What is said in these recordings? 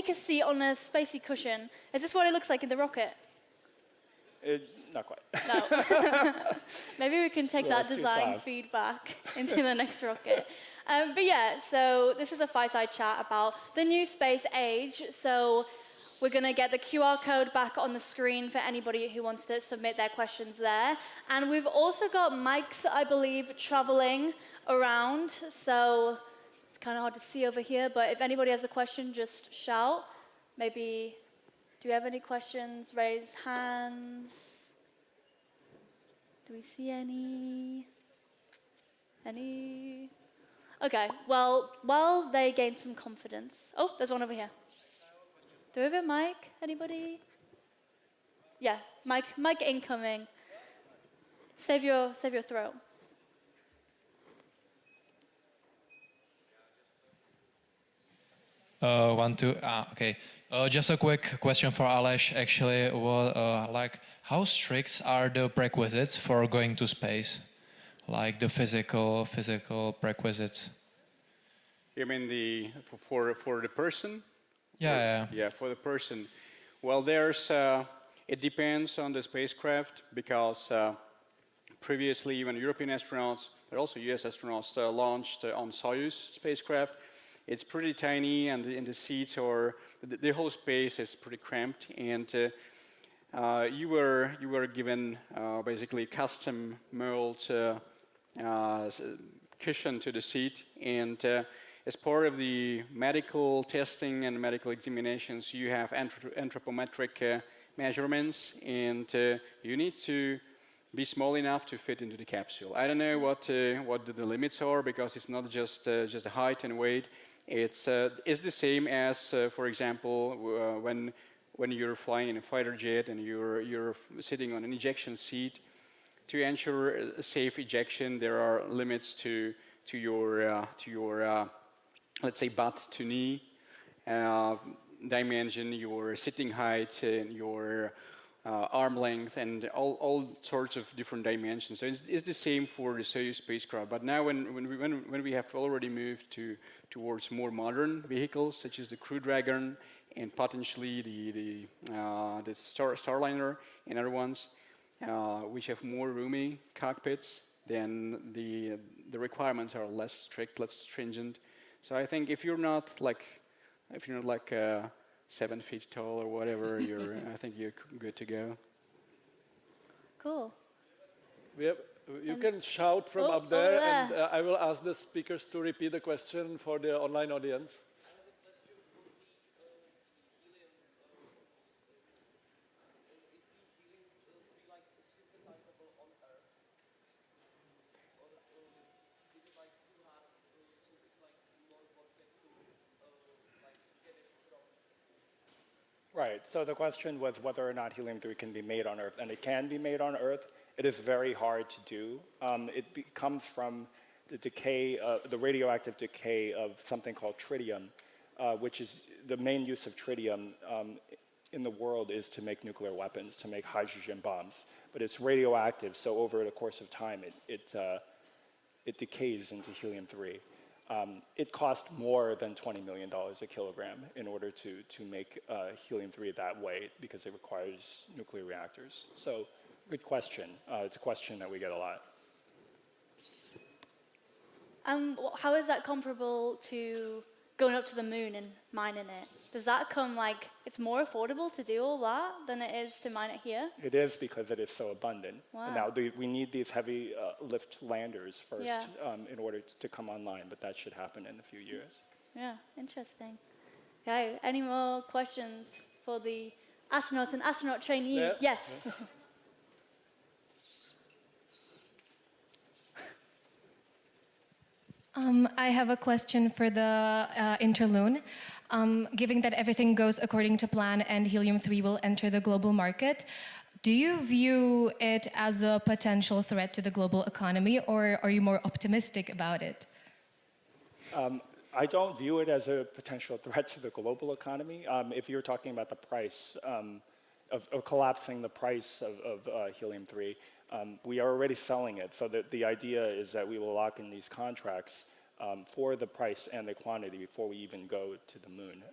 take a seat on a spacey cushion. Is this what it looks like in the rocket? Not quite. No. Maybe we can take that design feedback into the next rocket. But yeah, so this is a fireside chat about the new space age. So we're going to get the QR code back on the screen for anybody who wants to submit their questions there. And we've also got mics, I believe, traveling around. So it's kind of hard to see over here, but if anybody has a question, just shout. Maybe, do we have any questions? Raise hands. Do we see any? Any? Okay, well, while they gain some confidence. Oh, there's one over here. Do we have a mic? Anybody? Yeah, mic incoming. Save your throat. Okay. Just a quick question for Aleš. Actually, like, how strict are the prerequisites for going to space? Like the physical prerequisites. You mean for the person? Yeah. Yeah, for the person. Well, it depends on the spacecraft because previously even European astronauts, but also US astronauts launched on Soyuz spacecraft. It's pretty tiny, and the seats the whole space is pretty cramped, and you were given basically custom mold cushion to the seat, and as part of the medical testing and medical examinations, you have anthropometric measurements, and you need to be small enough to fit into the capsule. I don't know what the limits are, because it's not just the height and weight. It's the same as, for example, when you're flying in a fighter jet and you're sitting on an ejection seat. To ensure a safe ejection, there are limits to your let's say butt to knee dimension, your sitting height, and your arm length, and all sorts of different dimensions. So it's the same for the Soyuz spacecraft. But now when we have already moved towards more modern vehicles, such as the Crew Dragon and potentially the Starliner and other ones, which have more roomy cockpits, then the requirements are less strict, less stringent. So I think if you're not like 7 feet tall or whatever, I think you're good to go. Cool. You can shout from up there, and I will ask the speakers to repeat the question for the online audience. Right, so the question was whether or not helium-3 can be made on Earth, and it can be made on Earth. It is very hard to do. It comes from the decay, the radioactive decay of something called tritium, which is the main use of tritium in the world is to make nuclear weapons, to make hydrogen bombs. But it's radioactive, so over the course of time, it decays into helium-3. It cost more than $20 million a kilogram in order to make helium-3 that way, because it requires nuclear reactors. So, good question. It's a question that we get a lot. How is that comparable to going up to the moon and mining it? Does that come like, it's more affordable to do all that than it is to mine it here? It is, because it is so abundant. Wow. Now, we need these heavy lift landers first in order to come online, but that should happen in a few years. Yeah, interesting. Okay, any more questions for the astronauts and astronaut trainees? Yeah. Yes. Yeah. I have a question for the Interloon. Given that everything goes according to plan and helium-3 will enter the global market, do you view it as a potential threat to the global economy, or are you more optimistic about it? I don't view it as a potential threat to the global economy. If you're talking about the price, of collapsing the price of helium-3, we are already selling it. So the idea is that we will lock in these contracts for the price and the quantity before we even go to the moon.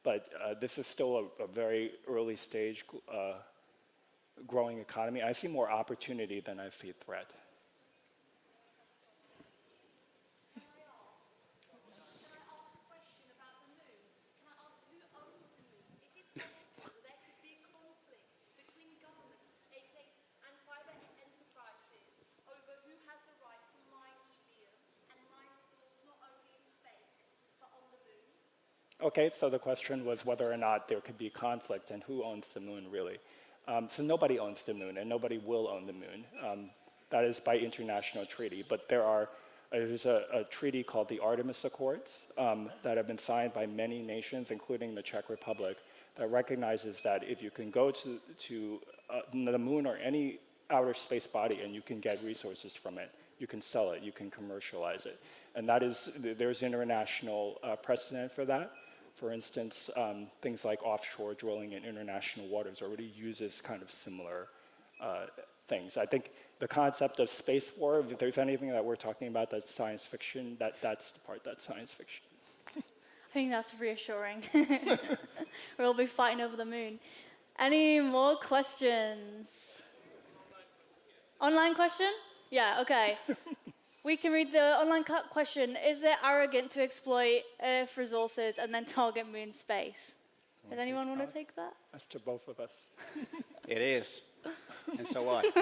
but this is still a very early stage growing economy. I see more opportunity than I see threat. Okay, so the question was whether or not there could be conflict and who owns the moon, really. So nobody owns the moon, and nobody will own the moon. That is by international treaty. But there's a treaty called the Artemis Accords that have been signed by many nations, including the Czech Republic, that recognizes that if you can go to the moon or any outer space body and you can get resources from it, you can sell it, you can commercialize it. And that is, there's international precedent for that. For instance, things like offshore drilling in international waters already uses kind of similar things. I think the concept of space war, if there's anything that we're talking about that's science fiction, that's the part that's science fiction. I think that's reassuring. We'll be fighting over the moon. Any more questions? Online question? Yeah, okay. We can read the online question. Is it arrogant to exploit Earth resources and then target moon space? Does anyone want to take that? That's to both of us. It is. And so what? Okay.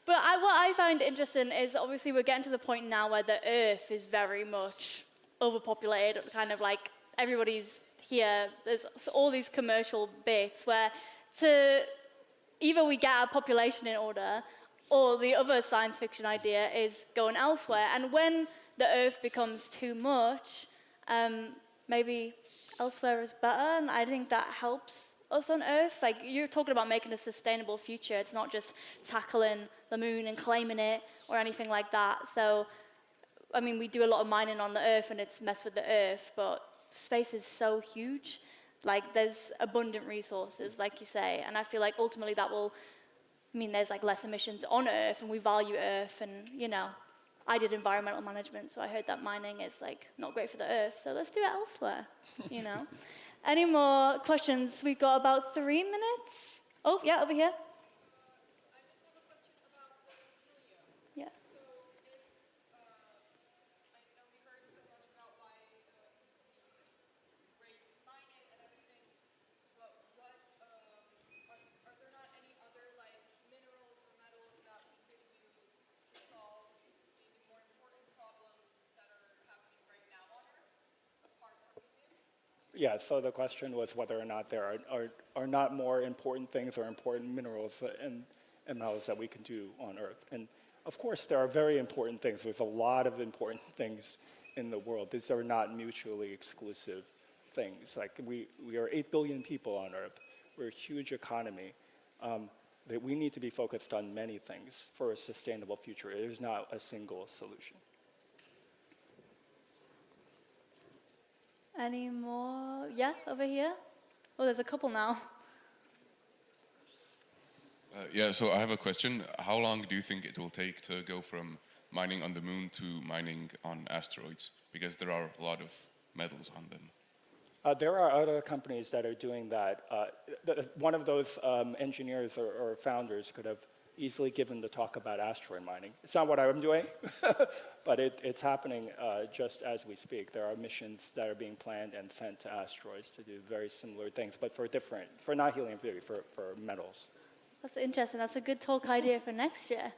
But what I find interesting is obviously we're getting to the point now where the Earth is very much overpopulated, kind of like everybody's here. There's all these commercial bits where either we get our population in order, or the other science fiction idea is going elsewhere. And when the Earth becomes too much, maybe elsewhere is better. And I think that helps us on Earth. Like, you're talking about making a sustainable future. It's not just tackling the moon and claiming it or anything like that. So, I mean, we do a lot of mining on the Earth and it's messed with the Earth, but space is so huge. Like, there's abundant resources, like you say, and I feel like ultimately that will mean there's like less emissions on Earth, and we value Earth, and you know, I did environmental management, so I heard that mining is like not great for the Earth, so let's do it elsewhere, you know. Any more questions? We've got about 3 minutes. Oh, yeah, over here. Yeah. Yeah, so the question was whether or not there are not more important things or important minerals and metals that we can do on Earth. And of course, there are very important things. There's a lot of important things in the world. These are not mutually exclusive things. Like we are 8 billion people on Earth. We're a huge economy. That we need to be focused on many things for a sustainable future. It is not a single solution. Any more? Yeah, over here. Oh, there's a couple now. Yeah, so I have a question. How long do you think it will take to go from mining on the moon to mining on asteroids? Because there are a lot of metals on them. There are other companies that are doing that. One of those engineers or founders could have easily given the talk about asteroid mining. It's not what I'm doing, but it's happening just as we speak. There are missions that are being planned and sent to asteroids to do very similar things, but for not helium-3, for metals. That's interesting. That's a good talk idea for next year.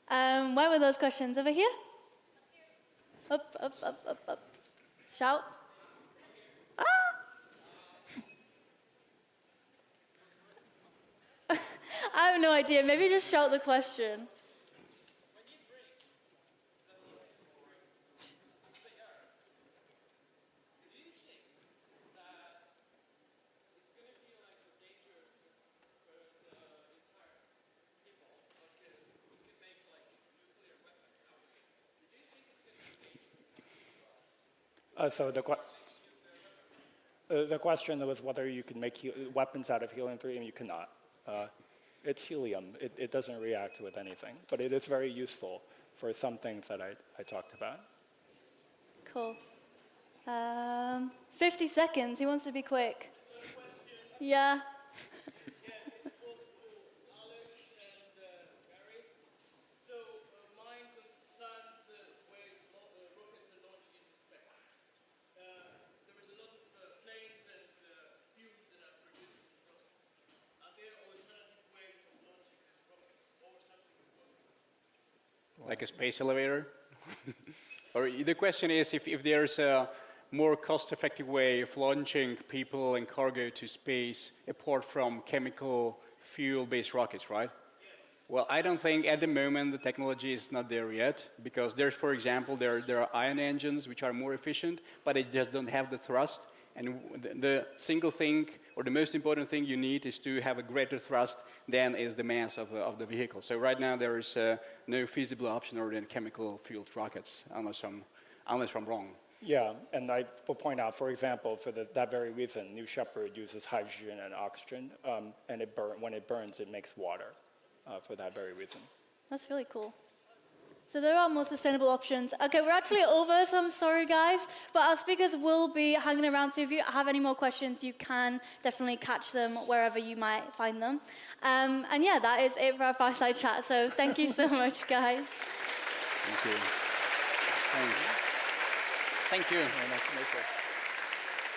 Where were those questions? Over here? Up, up, up, up, up. Shout. Ah! I have no idea. Maybe just shout the question. So the question was whether you can make weapons out of helium-3, and you cannot. It's helium. It doesn't react with anything, but it is very useful for some things that I talked about. Cool. 50 seconds. Who wants to be quick? Yeah. Like a space elevator? Or the question is if there's a more cost-effective way of launching people and cargo to space apart from chemical fuel-based rockets, right? Well, I don't think at the moment the technology is not there yet, because there's, for example, there are ion engines which are more efficient, but they just don't have the thrust. And the single thing, or the most important thing you need is to have a greater thrust than is the mass of the vehicle. So right now there is no feasible option other than chemical-fueled rockets, unless I'm wrong. Yeah, and I will point out, for example, for that very reason, New Shepard uses hydrogen and oxygen, and when it burns, it makes water for that very reason. That's really cool. So there are more sustainable options. Okay, we're actually over, so I'm sorry, guys. But our speakers will be hanging around, so if you have any more questions, you can definitely catch them wherever you might find them. And yeah, that is it for our Fireside Chat. So thank you so much, guys. Thank you. Thanks. Thank you.